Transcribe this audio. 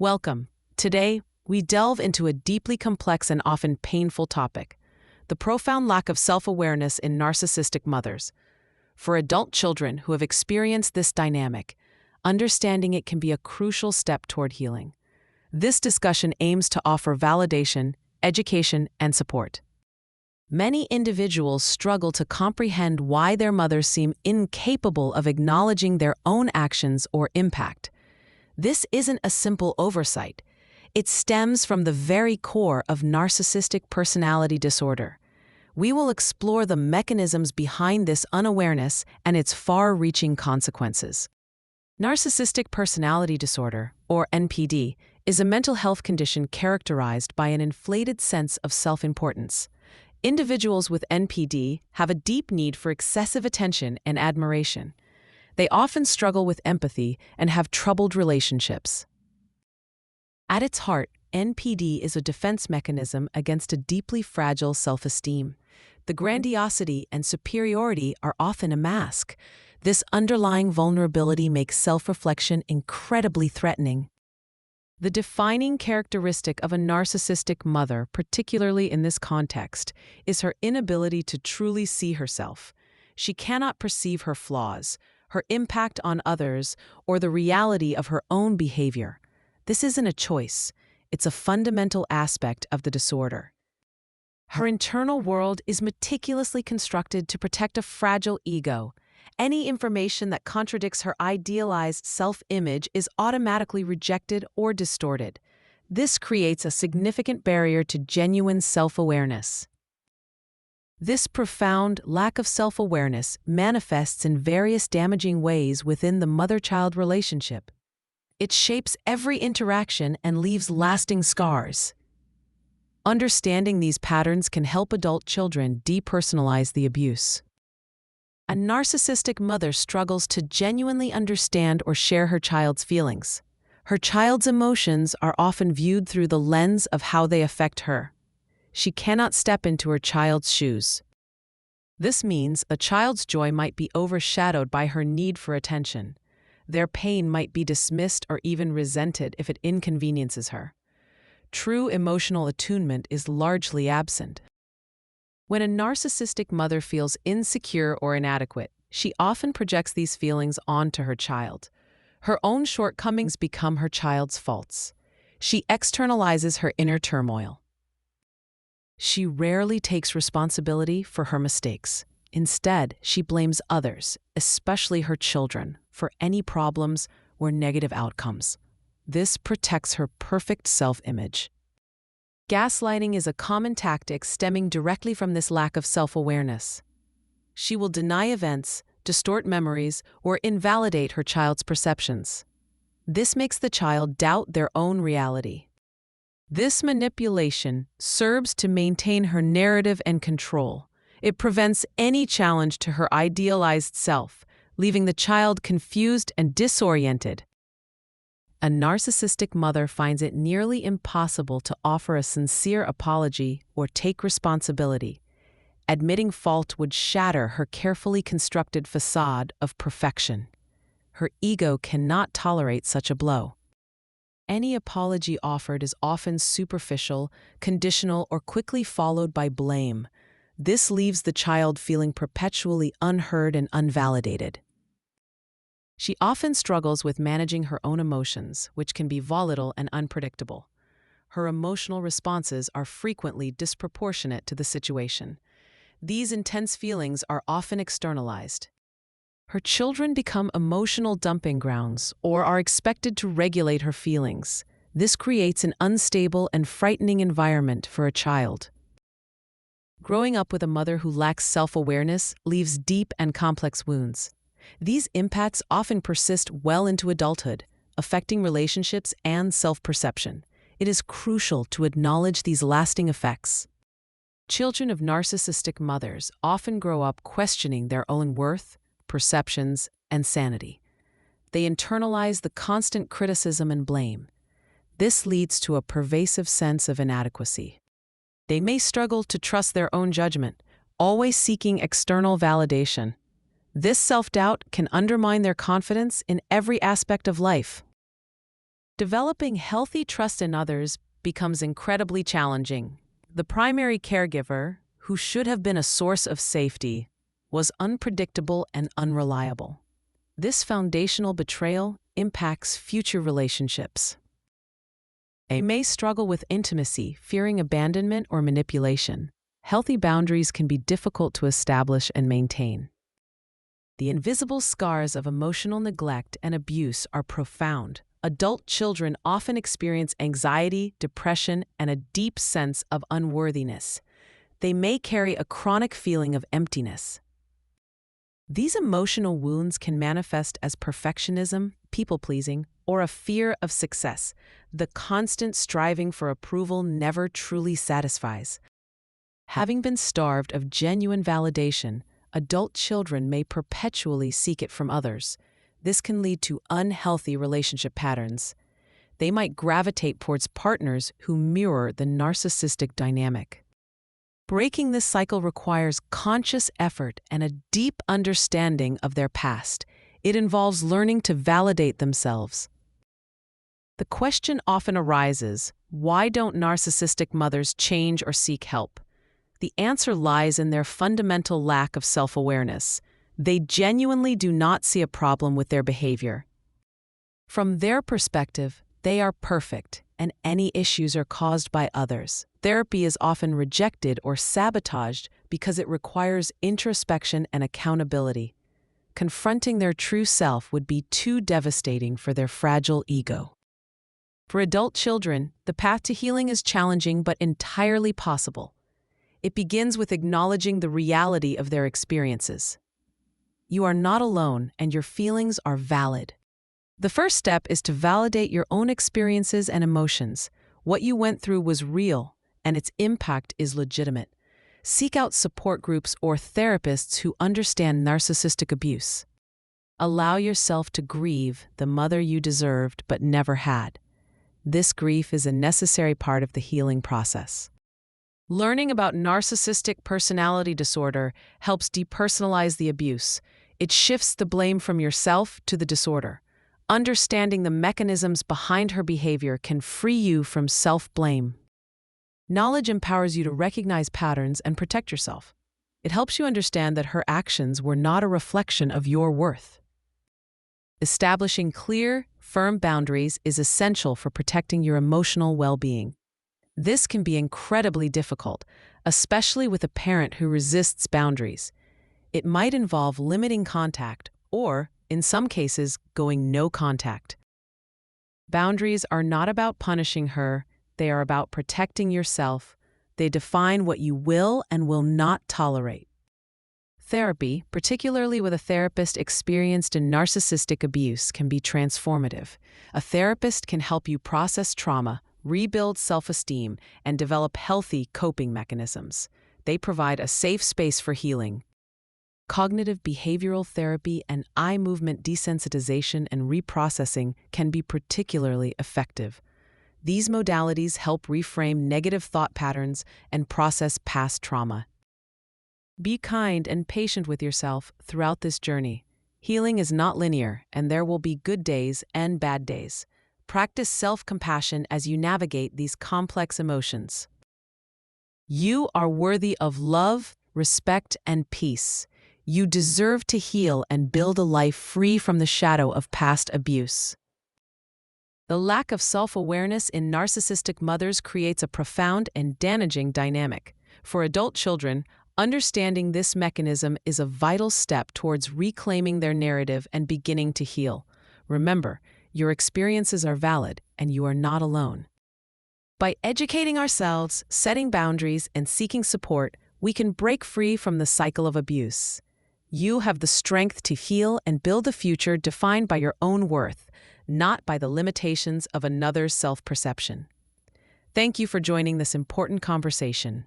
Welcome. Today, we delve into a deeply complex and often painful topic: the profound lack of self-awareness in narcissistic mothers. For adult children who have experienced this dynamic, understanding it can be a crucial step toward healing. This discussion aims to offer validation, education, and support. Many individuals struggle to comprehend why their mothers seem incapable of acknowledging their own actions or impact. This isn't a simple oversight. It stems from the very core of narcissistic personality disorder. We will explore the mechanisms behind this unawareness and its far-reaching consequences. Narcissistic personality disorder, or NPD, is a mental health condition characterized by an inflated sense of self-importance. Individuals with NPD have a deep need for excessive attention and admiration. They often struggle with empathy and have troubled relationships. At its heart, NPD is a defense mechanism against a deeply fragile self-esteem. The grandiosity and superiority are often a mask. This underlying vulnerability makes self-reflection incredibly threatening. The defining characteristic of a narcissistic mother, particularly in this context, is her inability to truly see herself. She cannot perceive her flaws, her impact on others, or the reality of her own behavior. This isn't a choice. It's a fundamental aspect of the disorder. Her internal world is meticulously constructed to protect a fragile ego. Any information that contradicts her idealized self-image is automatically rejected or distorted. This creates a significant barrier to genuine self-awareness. This profound lack of self-awareness manifests in various damaging ways within the mother-child relationship. It shapes every interaction and leaves lasting scars. Understanding these patterns can help adult children depersonalize the abuse. A narcissistic mother struggles to genuinely understand or share her child's feelings. Her child's emotions are often viewed through the lens of how they affect her. She cannot step into her child's shoes. This means a child's joy might be overshadowed by her need for attention. Their pain might be dismissed or even resented if it inconveniences her. True emotional attunement is largely absent. When a narcissistic mother feels insecure or inadequate, she often projects these feelings onto her child. Her own shortcomings become her child's faults. She externalizes her inner turmoil. She rarely takes responsibility for her mistakes. Instead, she blames others, especially her children, for any problems or negative outcomes. This protects her perfect self-image. Gaslighting is a common tactic stemming directly from this lack of self-awareness. She will deny events, distort memories, or invalidate her child's perceptions. This makes the child doubt their own reality. This manipulation serves to maintain her narrative and control. It prevents any challenge to her idealized self, leaving the child confused and disoriented. A narcissistic mother finds it nearly impossible to offer a sincere apology or take responsibility. Admitting fault would shatter her carefully constructed facade of perfection. Her ego cannot tolerate such a blow. Any apology offered is often superficial, conditional, or quickly followed by blame. This leaves the child feeling perpetually unheard and unvalidated. She often struggles with managing her own emotions, which can be volatile and unpredictable. Her emotional responses are frequently disproportionate to the situation. These intense feelings are often externalized. Her children become emotional dumping grounds or are expected to regulate her feelings. This creates an unstable and frightening environment for a child. Growing up with a mother who lacks self-awareness leaves deep and complex wounds. These impacts often persist well into adulthood, affecting relationships and self-perception. It is crucial to acknowledge these lasting effects. Children of narcissistic mothers often grow up questioning their own worth, perceptions, and sanity. They internalize the constant criticism and blame. This leads to a pervasive sense of inadequacy. They may struggle to trust their own judgment, always seeking external validation. This self-doubt can undermine their confidence in every aspect of life. Developing healthy trust in others becomes incredibly challenging. The primary caregiver, who should have been a source of safety, was unpredictable and unreliable. This foundational betrayal impacts future relationships. They may struggle with intimacy, fearing abandonment or manipulation. Healthy boundaries can be difficult to establish and maintain. The invisible scars of emotional neglect and abuse are profound. Adult children often experience anxiety, depression, and a deep sense of unworthiness. They may carry a chronic feeling of emptiness. These emotional wounds can manifest as perfectionism, people-pleasing, or a fear of success. The constant striving for approval never truly satisfies. Having been starved of genuine validation, adult children may perpetually seek it from others. This can lead to unhealthy relationship patterns. They might gravitate towards partners who mirror the narcissistic dynamic. Breaking this cycle requires conscious effort and a deep understanding of their past. It involves learning to validate themselves. The question often arises, why don't narcissistic mothers change or seek help? The answer lies in their fundamental lack of self-awareness. They genuinely do not see a problem with their behavior. From their perspective, they are perfect, and any issues are caused by others. Therapy is often rejected or sabotaged because it requires introspection and accountability. Confronting their true self would be too devastating for their fragile ego. For adult children, the path to healing is challenging but entirely possible. It begins with acknowledging the reality of their experiences. You are not alone, and your feelings are valid. The first step is to validate your own experiences and emotions. What you went through was real, and its impact is legitimate. Seek out support groups or therapists who understand narcissistic abuse. Allow yourself to grieve the mother you deserved but never had. This grief is a necessary part of the healing process. Learning about narcissistic personality disorder helps depersonalize the abuse. It shifts the blame from yourself to the disorder. Understanding the mechanisms behind her behavior can free you from self-blame. Knowledge empowers you to recognize patterns and protect yourself. It helps you understand that her actions were not a reflection of your worth. Establishing clear, firm boundaries is essential for protecting your emotional well-being. This can be incredibly difficult, especially with a parent who resists boundaries. It might involve limiting contact or, in some cases, going no contact. Boundaries are not about punishing her, they are about protecting yourself. They define what you will and will not tolerate. Therapy, particularly with a therapist experienced in narcissistic abuse, can be transformative. A therapist can help you process trauma, rebuild self-esteem, and develop healthy coping mechanisms. They provide a safe space for healing. Cognitive behavioral therapy and eye movement desensitization and reprocessing can be particularly effective. These modalities help reframe negative thought patterns and process past trauma. Be kind and patient with yourself throughout this journey. Healing is not linear, and there will be good days and bad days. Practice self-compassion as you navigate these complex emotions. You are worthy of love, respect, and peace. You deserve to heal and build a life free from the shadow of past abuse. The lack of self-awareness in narcissistic mothers creates a profound and damaging dynamic. For adult children, understanding this mechanism is a vital step towards reclaiming their narrative and beginning to heal. Remember, your experiences are valid, and you are not alone. By educating ourselves, setting boundaries, and seeking support, we can break free from the cycle of abuse. You have the strength to heal and build a future defined by your own worth, not by the limitations of another's self-perception. Thank you for joining this important conversation.